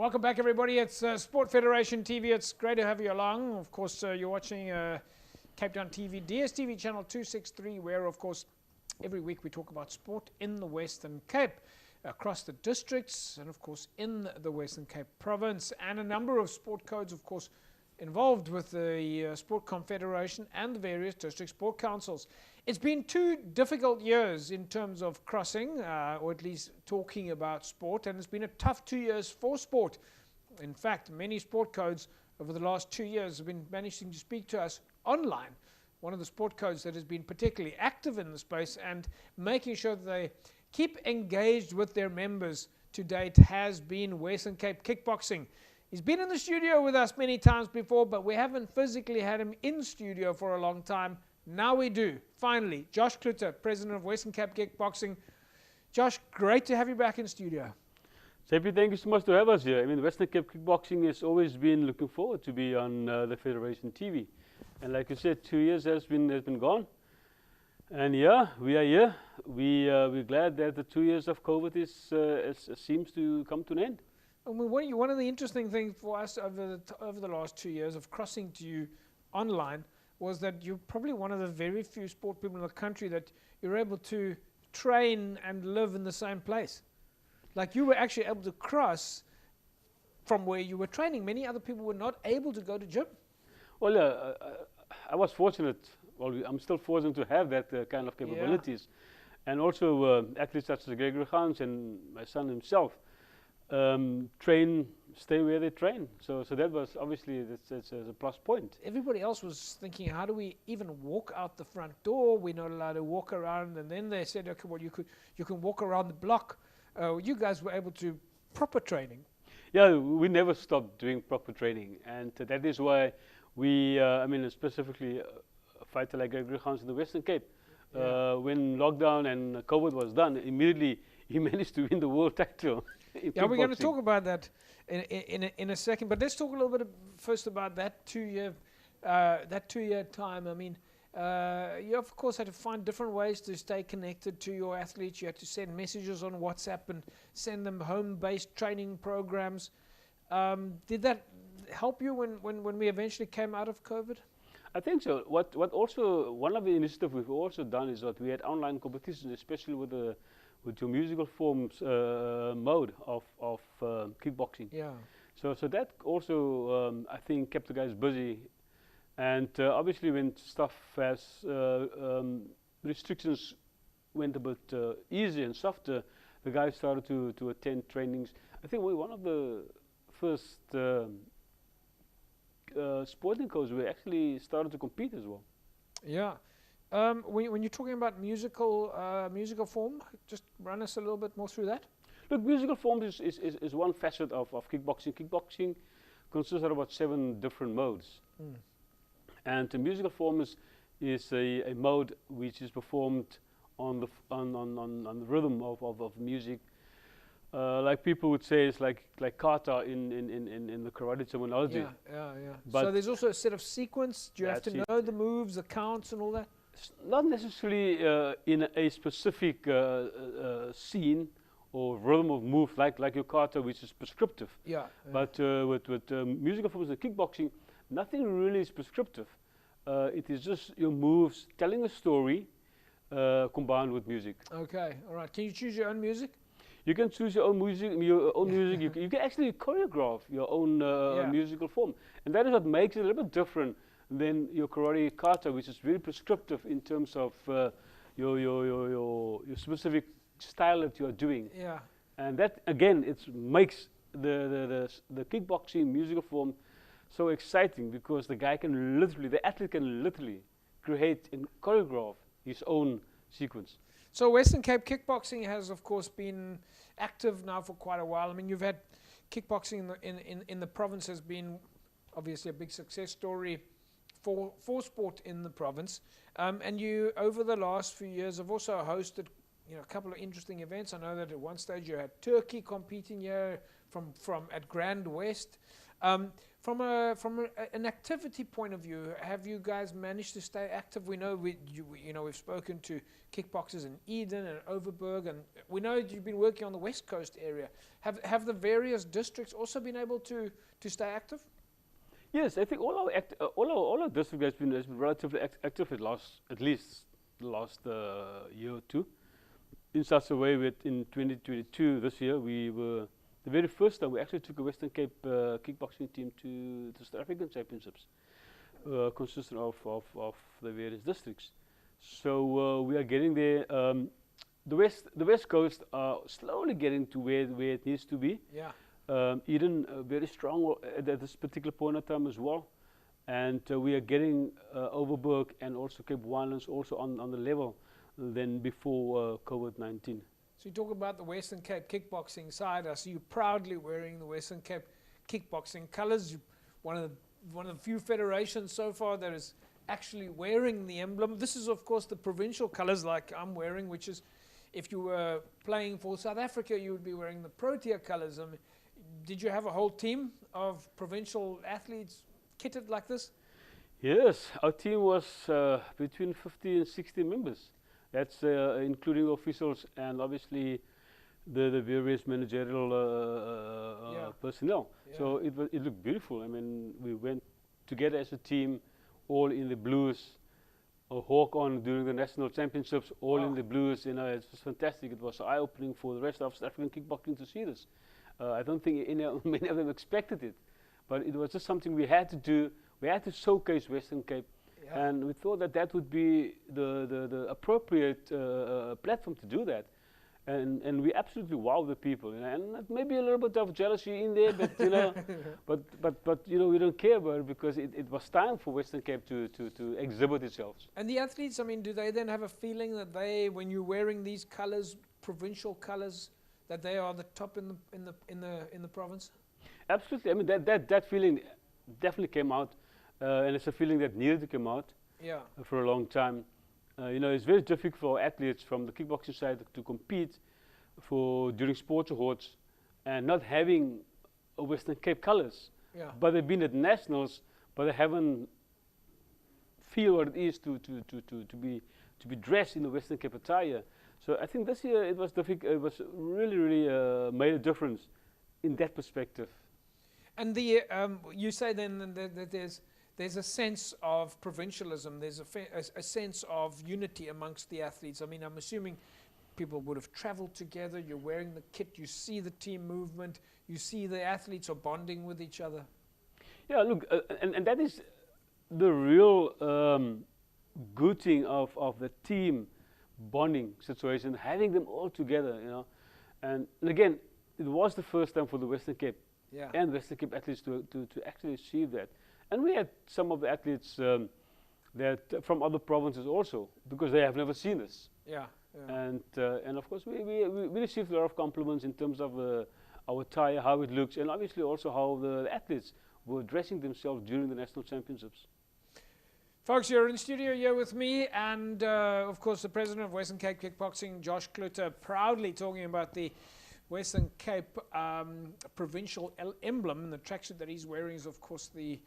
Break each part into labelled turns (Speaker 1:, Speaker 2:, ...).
Speaker 1: Welcome back, everybody. It's Sport Federation TV. It's great to have you along. Of course, you're watching Cape Town TV, DStv channel 263, where, of course, every week we talk about sport in the Western Cape, across the districts, and, of course, in the Western Cape province, and a number of sport codes, of course, involved with the Sport Confederation and the various district sport councils. It's been 2 difficult years in terms of crossing, or at least talking about sport, and it's been a tough 2 years for sport. In fact, many sport codes over the last 2 years have been managing to speak to us online. One of the sport codes that has been particularly active in the space and making sure that they keep engaged with their members to date has been Western Cape Kickboxing. He's been in the studio with us many times before, but we haven't physically had him in studio for a long time. Now we do. Finally, Josh Cloete, president of Western Cape Kickboxing. Josh, great to have you back in studio.
Speaker 2: JP, thank you so much to have us here. I mean, Western Cape Kickboxing has always been looking forward to be on the Federation TV. And like you said, 2 years has been gone. And yeah, we are here. We're glad that the 2 years of COVID seems to come to an end.
Speaker 1: I mean, one of the interesting things for us over the last 2 years of crossing to you online was that you're probably one of the very few sport people in the country that you're able to train and live in the same place. Like, you were actually able to cross from where you were training. Many other people were not able to go to gym.
Speaker 2: Well, I was fortunate. Well, I'm still fortunate to have that kind of capabilities. Yeah. And also athletes such as Gregory Gans and my son himself stay where they train. So that was obviously that's a plus point.
Speaker 1: Everybody else was thinking, how do we even walk out the front door? We're not allowed to walk around. And then they said, okay, well, you can walk around the block. You guys were able to proper training.
Speaker 2: Yeah, we never stopped doing proper training, and that is why we, I mean, specifically a fighter like Gregory Gans in the Western Cape, when lockdown and COVID was done, immediately he managed to win the world title.
Speaker 1: Yeah, we're going to talk about that in a second, but let's talk a little bit first about that 2 year time. I mean, you of course had to find different ways to stay connected to your athletes. You had to send messages on WhatsApp and send them home-based training programs. Did that help you when we eventually came out of COVID?
Speaker 2: I think so. What also, one of the initiatives we've also done is that we had online competitions, especially with your musical forms mode of kickboxing.
Speaker 1: Yeah.
Speaker 2: So that also I think kept the guys busy, and obviously when stuff has restrictions went a bit easier and softer, the guys started to attend trainings. I think we're one of the first sporting codes we actually started to compete as well.
Speaker 1: Yeah. When you're talking about musical form, just run us a little bit more through that.
Speaker 2: Look, musical form is one facet of kickboxing. Kickboxing consists of about 7 different modes. And the musical form is a mode which is performed on the rhythm of music. Like people would say, it's like kata in the karate terminology.
Speaker 1: Yeah. So there's also a set of sequence. Do you have to know the moves, the counts, and all that?
Speaker 2: Not necessarily in a specific scene or rhythm of move like your kata, which is prescriptive.
Speaker 1: Yeah.
Speaker 2: But with musical forms and kickboxing, nothing really is prescriptive. It is just your moves telling a story combined with music.
Speaker 1: Okay, all right. Can you choose your own music?
Speaker 2: You can choose your own music. You can actually choreograph your own musical form, and that is what makes it a little bit different than your karate kata, which is really prescriptive in terms of your specific style that you are doing.
Speaker 1: Yeah.
Speaker 2: And that again, it makes the kickboxing musical form so exciting, because the athlete can literally create and choreograph his own sequence.
Speaker 1: So Western Cape Kickboxing has, of course, been active now for quite a while. I mean, you've had kickboxing in the province has been obviously a big success story for sport in the province. And you, over the last few years, have also hosted a couple of interesting events. I know that at one stage you had Turkey competing here from at Grand West. An activity point of view, have you guys managed to stay active? We know we've spoken to kickboxers in Eden and Overberg, and we know you've been working on the West Coast area. Have the various districts also been able to stay active?
Speaker 2: Yes, I think all our district has been relatively active at least the last year or two. In such a way that in 2022, this year, we were the very first time we actually took a Western Cape kickboxing team to the South African Championships, consisting of the various districts. So we are getting there. The West Coast are slowly getting to where it needs to be.
Speaker 1: Yeah.
Speaker 2: Eden very strong at this particular point of time as well, and we are getting Overberg and also Cape Winelands also on the level than before COVID-19.
Speaker 1: So you talk about the Western Cape kickboxing side. I see you proudly wearing the Western Cape kickboxing colours. You're one of the few federations so far that is actually wearing the emblem. This is, of course, the provincial colours like I'm wearing, which is, if you were playing for South Africa, you would be wearing the Protea colours. Did you have a whole team of provincial athletes kitted like this?
Speaker 2: Yes, our team was between 50 and 60 members. That's including officials and obviously the various managerial personnel. Yeah. So it looked beautiful. I mean, we went together as a team, all in the blues. A hawk on during the national championships, all in the blues. It was fantastic. It was eye-opening for the rest of South African kickboxing to see this. I don't think many of them expected it, but it was just something we had to do. We had to showcase Western Cape. Yeah. And we thought that would be the appropriate platform to do that, and we absolutely wowed the people, and maybe a little bit of jealousy in there, but but we don't care about it because it was time for Western Cape to exhibit itself.
Speaker 1: And the athletes, I mean, do they then have a feeling that when you're wearing these colours, provincial colours, that they are the top in the province? Absolutely.
Speaker 2: I mean that feeling definitely came out. And it's a feeling that needed to come out for a long time. It's very difficult for athletes from the kickboxing side to compete during sports awards and not having a Western Cape colours. Yeah. But they've been at nationals, but they haven't feel what it is to be dressed in the Western Cape attire. So I think this year it was difficult. It was really made a difference in that perspective.
Speaker 1: And you say then that there's a sense of provincialism, there's a sense of unity amongst the athletes. I mean, I'm assuming people would have traveled together, you're wearing the kit, you see the team movement, you see the athletes are bonding with each other.
Speaker 2: Yeah, look, and that is the real good thing of the team bonding situation, having them all together, And again, it was the first time for the Western Cape and Western Cape athletes to actually achieve that. And we had some of the athletes that from other provinces also, because they have never seen this. Yeah. And of course we received a lot of compliments in terms of our attire, how it looks, and obviously also how the athletes were dressing themselves during the national championships.
Speaker 1: Folks, you're in studio here with me, and of course the president of Western Cape Kickboxing, Josh Cloete, proudly talking about the Western Cape provincial emblem, and the tracksuit that he's wearing is of course the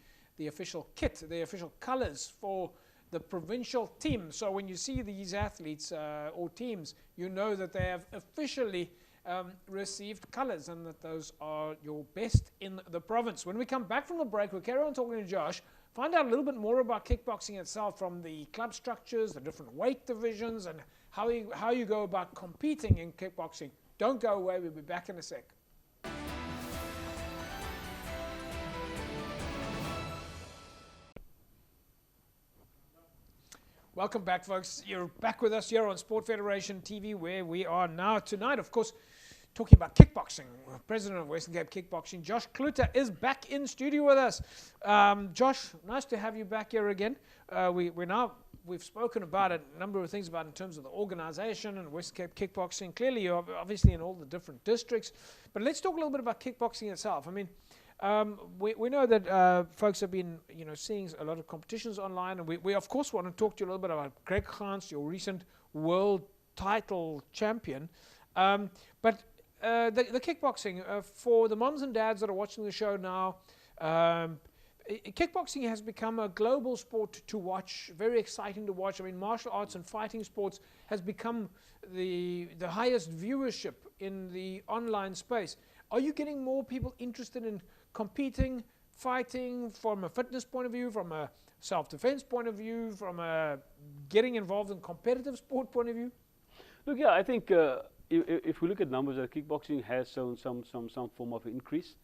Speaker 1: official kit, the official colours for the provincial team. So when you see these athletes or teams, you know that they have officially received colours and that those are your best in the province. When we come back from the break, we'll carry on talking to Josh, find out a little bit more about kickboxing itself, from the club structures, the different weight divisions, and how you go about competing in kickboxing. Don't go away, we'll be back in a sec. Welcome back, folks. You're back with us here on Sport Federation TV, where we are now tonight, of course, talking about kickboxing. President of Western Cape Kickboxing, Josh Cloete, is back in studio with us. Josh, nice to have you back here again. We've spoken about a number of things in terms of the organization and Western Cape Kickboxing. Clearly, you're obviously in all the different districts. But let's talk a little bit about kickboxing itself. I mean, we know that folks have been, seeing a lot of competitions online, and we of course want to talk to you a little bit about Greg Gans, your recent world title champion. But the kickboxing, for the moms and dads that are watching the show now, Kickboxing has become a global sport to watch, very exciting to watch. I mean, martial arts and fighting sports has become the highest viewership in the online space. Are you getting more people interested in competing, fighting from a fitness point of view, from a self-defense point of view, from a getting involved in competitive sport point of view?
Speaker 2: Look, yeah, I think if we look at numbers, kickboxing has shown some form of increase.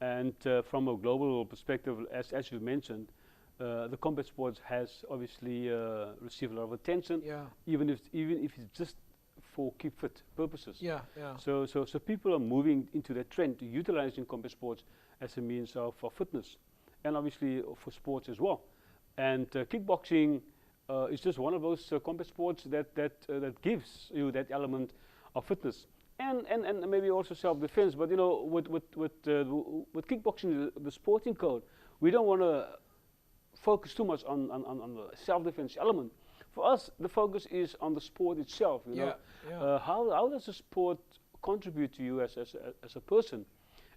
Speaker 2: And from a global perspective, as you mentioned, the combat sports has obviously received a lot of attention, even if it's just for keep fit purposes. So people are moving into that trend, utilizing combat sports as a means of fitness, and obviously for sports as well. And kickboxing is just one of those combat sports that gives you that element of fitness. And maybe also self-defense, but you know, with kickboxing, the sporting code, we don't want to focus too much on the self-defense element. For us, the focus is on the sport itself. You know, how does the sport contribute to you as a person,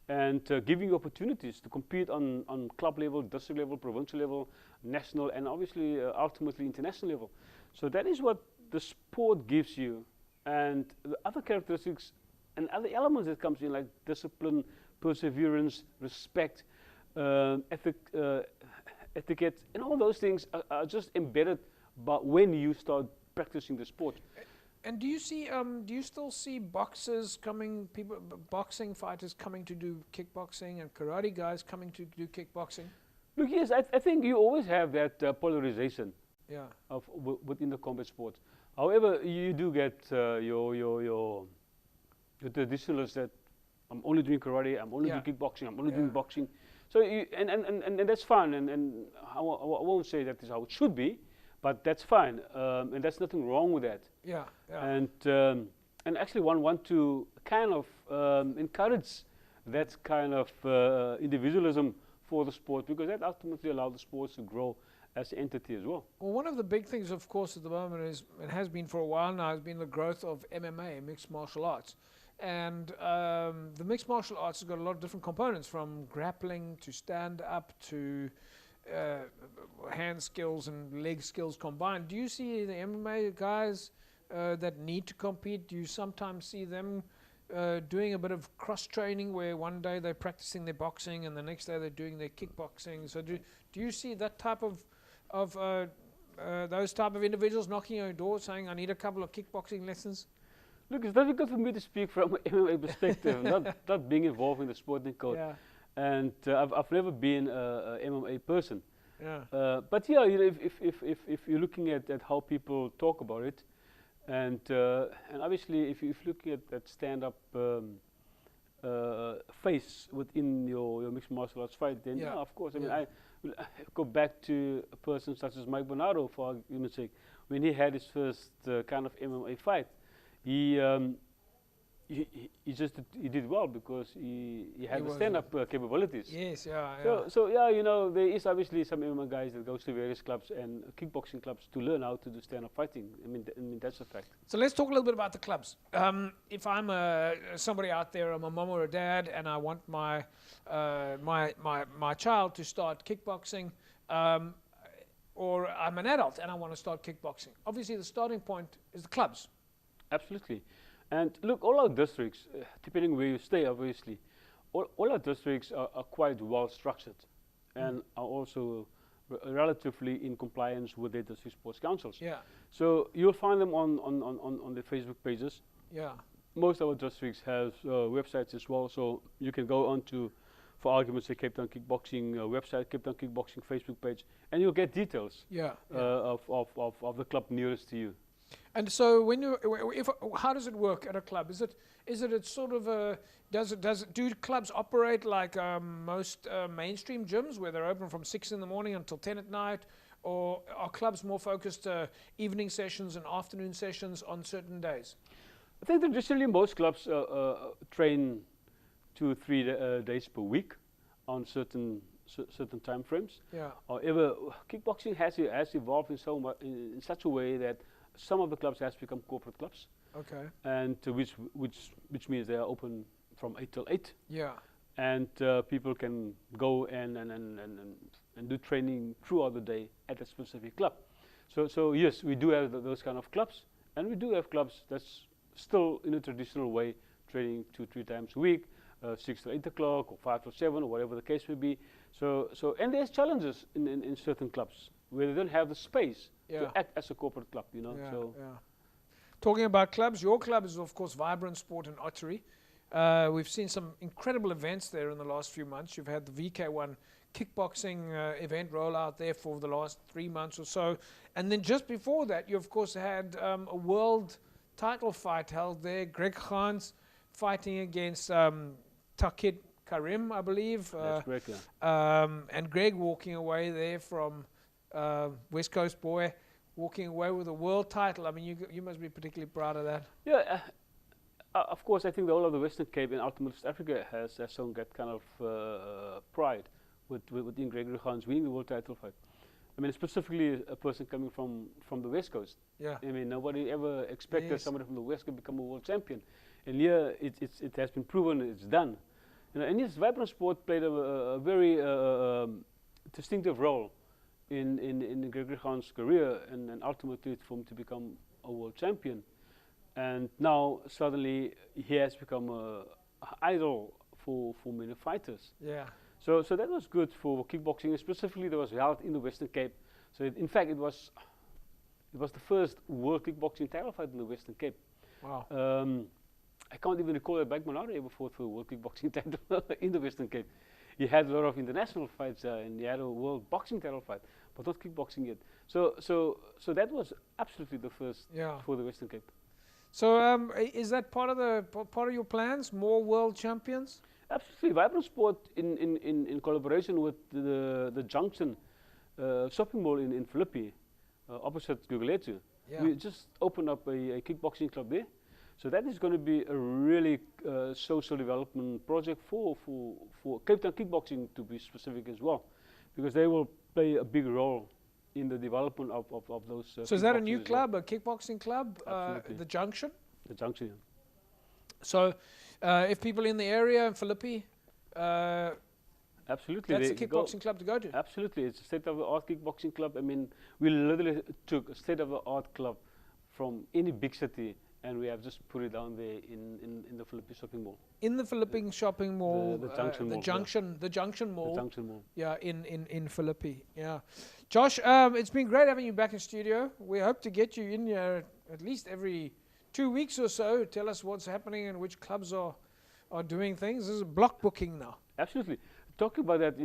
Speaker 2: and giving you opportunities to compete on club level, district level, provincial level, national, and obviously ultimately international level. So that is what the sport gives you. And the other characteristics and other elements that comes in, like discipline, perseverance, respect, etiquette, and all those things are just embedded but when you start practicing the sport.
Speaker 1: And do you still see boxers coming, boxing fighters coming to do kickboxing, and karate guys coming to do kickboxing?
Speaker 2: Look, yes, I think you always have that polarization of within the combat sports. However, you do get your traditionalists that I'm only doing karate, I'm only doing kickboxing, I'm only doing boxing. So and that's fine, and I won't say that is how it should be, but that's fine, and there's nothing wrong with that. And actually one want to kind of encourage that kind of individualism for the sport, because that ultimately allows the sports to grow as an entity as well.
Speaker 1: Well, one of the big things, of course, at the moment is, and has been for a while now, has been the growth of MMA, mixed martial arts. And the mixed martial arts has got a lot of different components, from grappling to stand-up to hand skills and leg skills combined. Do you see the MMA guys that need to compete, do you sometimes see them doing a bit of cross-training, where one day they're practicing their boxing and the next day they're doing their kickboxing? So do you see that type of those type of individuals knocking on your door saying, I need a couple of kickboxing lessons?
Speaker 2: Look, it's difficult for me to speak from an MMA perspective, not being involved in the sporting code. And I've never been a MMA person. But yeah, you know, if you're looking at how people talk about it, and obviously if you're looking at that stand-up face within your mixed martial arts fight, then yeah, of course. I mean, I go back to a person such as Mike Bernardo, for argument's sake. When he had his first kind of MMA fight, he did well because he had the stand-up capabilities.
Speaker 1: Yes,
Speaker 2: So yeah, you know, there is obviously some MMA guys that goes to various clubs and kickboxing clubs to learn how to do stand-up fighting. I mean, that's a fact.
Speaker 1: So let's talk a little bit about the clubs. If I'm somebody out there, I'm a mom or a dad, and I want my my child to start kickboxing, or I'm an adult and I want to start kickboxing. Obviously, the starting point is the clubs.
Speaker 2: Absolutely. And look, all our districts, depending where you stay, obviously, all our districts are quite well structured and are also relatively in compliance with their district sports councils. So you'll find them on the Facebook pages. Most of our districts have websites as well, so you can go on to, for argument's sake, Cape Town Kickboxing website, Cape Town Kickboxing Facebook page, and you'll get details of the club nearest to you.
Speaker 1: And so, when how does it work at a club? Is it sort of a do clubs operate like most mainstream gyms, where they're open from 6 in the morning until 10 at night, or are clubs more focused evening sessions and afternoon sessions on certain days?
Speaker 2: I think traditionally most clubs train 2 or 3 days per week on certain time frames. However, kickboxing has evolved in such a way that some of the clubs has become corporate clubs. And which means they are open from 8 till 8. and people can go and do training throughout the day at a specific club. So yes, we do have those kind of clubs, and we do have clubs that's still in a traditional way, training 2-3 times a week, 6 to 8 o'clock, or 5 to 7, or whatever the case may be. So and there's challenges in certain clubs where they don't have the space to act as a corporate club, you know.
Speaker 1: Talking about clubs, your club is of course Vibrant Sport in Ottery. We've seen some incredible events there in the last few months. You've had the VK1 kickboxing event roll out there for the last 3 months or so. And then just before that, you of course had a world title fight held there. Greg Gans fighting against Takid Karim, I believe.
Speaker 2: That's correct, yeah.
Speaker 1: And Greg walking away there from West Coast boy, walking away with a world title. I mean, you must be particularly proud of that.
Speaker 2: Yeah, of course, I think the whole of the Western Cape and ultimately South Africa has shown that kind of pride within Gregory Gans winning the world title fight. I mean, specifically a person coming from the West Coast.
Speaker 1: Yeah.
Speaker 2: I mean, nobody ever expected somebody from the West Coast to become a world champion. And here it has been proven, it's done. You know, and yes, Vibrant Sport played a very distinctive role in Gregory Gans' career and ultimately for him to become a world champion. And now suddenly he has become an idol for many fighters.
Speaker 1: Yeah.
Speaker 2: So that was good for kickboxing, specifically that was held in the Western Cape. So in fact it was the first world kickboxing title fight in the Western Cape.
Speaker 1: Wow.
Speaker 2: I can't even recall that Bag Manara ever fought for a world kickboxing title in the Western Cape. He had a lot of international fights and he had a world boxing title fight, but not kickboxing yet. So that was absolutely the first for the Western Cape.
Speaker 1: So is that part of your plans? More world champions?
Speaker 2: Absolutely. Vibrant Sport in collaboration with the Junction shopping mall in Philippi, opposite Guguletu. We just opened up a kickboxing club there. So that is going to be a really social development project for Cape Town kickboxing, to be specific as well, because they will play a big role in the development of those.
Speaker 1: So is that a new club, a kickboxing club? The Junction?
Speaker 2: The Junction, yeah.
Speaker 1: So if people in the area in Philippi,
Speaker 2: absolutely,
Speaker 1: that's a kickboxing club to go to.
Speaker 2: Absolutely, it's a state-of-the-art kickboxing club. I mean, we literally took a state-of-the-art club from any big city, and we have just put it down there in the Philippi shopping mall.
Speaker 1: In the Philippi shopping mall,
Speaker 2: the Junction mall.
Speaker 1: The Junction mall.
Speaker 2: The Junction mall.
Speaker 1: Yeah, in Philippi. Yeah, Josh, it's been great having you back in studio. We hope to get you in here at least every 2 weeks or so. Tell us what's happening and which clubs are doing things. This is block booking now.
Speaker 2: Absolutely. Talking about that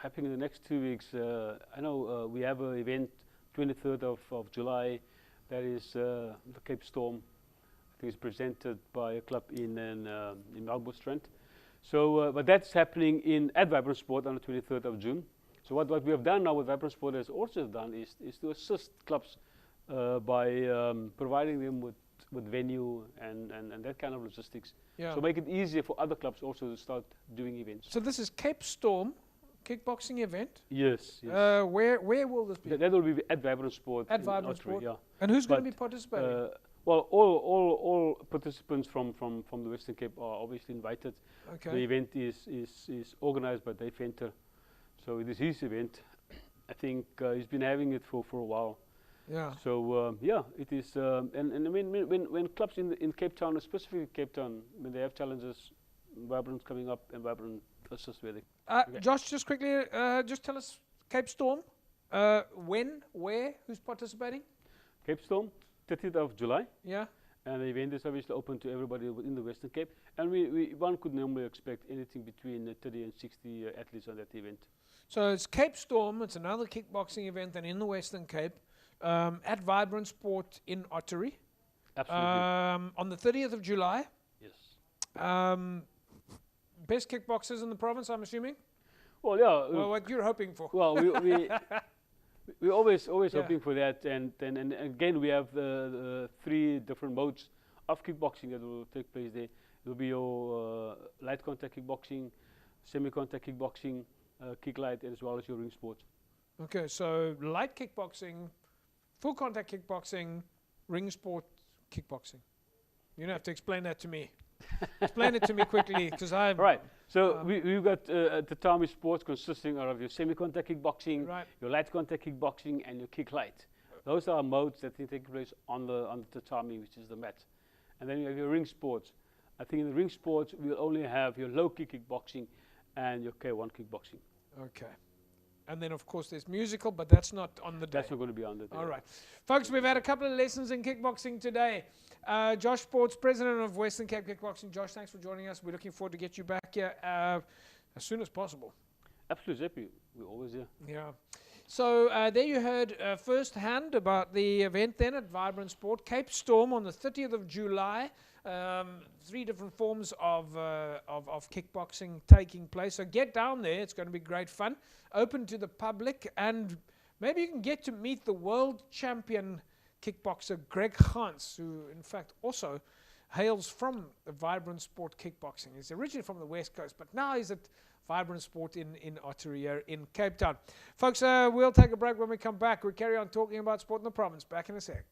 Speaker 2: happening in the next 2 weeks, I know we have an event 23rd of July. That is the Cape Storm. I think it's presented by a club in Melbourne. So, but that's happening at Vibrant Sport on the 23rd of June. So what we have done now with Vibrant Sport has also done is to assist clubs by providing them with venue and that kind of logistics.
Speaker 1: Yeah.
Speaker 2: So make it easier for other clubs also to start doing events.
Speaker 1: So this is Cape Storm kickboxing event?
Speaker 2: Yes.
Speaker 1: Where will this be?
Speaker 2: That will be at Vibrant Sport.
Speaker 1: At Vibrant Sport?
Speaker 2: Yeah.
Speaker 1: And who's going to be participating?
Speaker 2: Well, all participants from the Western Cape are obviously invited.
Speaker 1: Okay.
Speaker 2: The event is organized by Dave Venter. So it is his event. I think he's been having it for a while.
Speaker 1: Yeah.
Speaker 2: So it is, and I mean when clubs in Cape Town, specifically Cape Town, when they have challenges, Vibrant's coming up and Vibrant assists with it.
Speaker 1: Okay. Josh, just quickly, just tell us Cape Storm, when, where, who's participating?
Speaker 2: Cape Storm, 30th of July.
Speaker 1: Yeah.
Speaker 2: And the event is obviously open to everybody within the Western Cape. And one could normally expect anything between 30 and 60 athletes on that event.
Speaker 1: So it's Cape Storm. It's another kickboxing event than in the Western Cape. At Vibrant Sport in Ottery.
Speaker 2: Absolutely.
Speaker 1: On the 30th of July.
Speaker 2: Yes.
Speaker 1: Best kickboxers in the province, I'm assuming?
Speaker 2: Well, yeah.
Speaker 1: Well, what you're hoping for.
Speaker 2: Well, we're always hoping for that. And again, we have the 3 different modes of kickboxing that will take place there. It will be your light contact kickboxing, semi-contact kickboxing, kick light, as well as your ring sports.
Speaker 1: Okay, so light kickboxing, full contact kickboxing, ring sport kickboxing. You don't have to explain that to me. Explain it to me quickly, because I
Speaker 2: Right. So we've got tatami sports consisting of your semi-contact kickboxing,
Speaker 1: Right.
Speaker 2: your light contact kickboxing, and your kick light. Those are modes that take place on the tatami, which is the mat. And then you have your ring sports. I think in the ring sports we'll only have your low kick kickboxing and your K1 kickboxing.
Speaker 1: Okay. And then, of course, there's musical, but that's not on the day.
Speaker 2: That's not going to be on the day.
Speaker 1: All right. Folks, we've had a couple of lessons in kickboxing today. Josh Sports, president of Western Cape Kickboxing. Josh, thanks for joining us. We're looking forward to get you back here as soon as possible.
Speaker 2: Absolutely, happy. We're always here.
Speaker 1: Yeah. So there you heard firsthand about the event then at Vibrant Sport, Cape Storm on the 30th of July. 3 different forms of kickboxing taking place. So get down there. It's going to be great fun. Open to the public, and maybe you can get to meet the world champion kickboxer Greg Hans, who in fact also hails from the Vibrant Sport Kickboxing. He's originally from the West Coast, but now he's at Vibrant Sport in Otteria in Cape Town. Folks, we'll take a break. When we come back, we'll carry on talking about sport in the province. Back in a sec.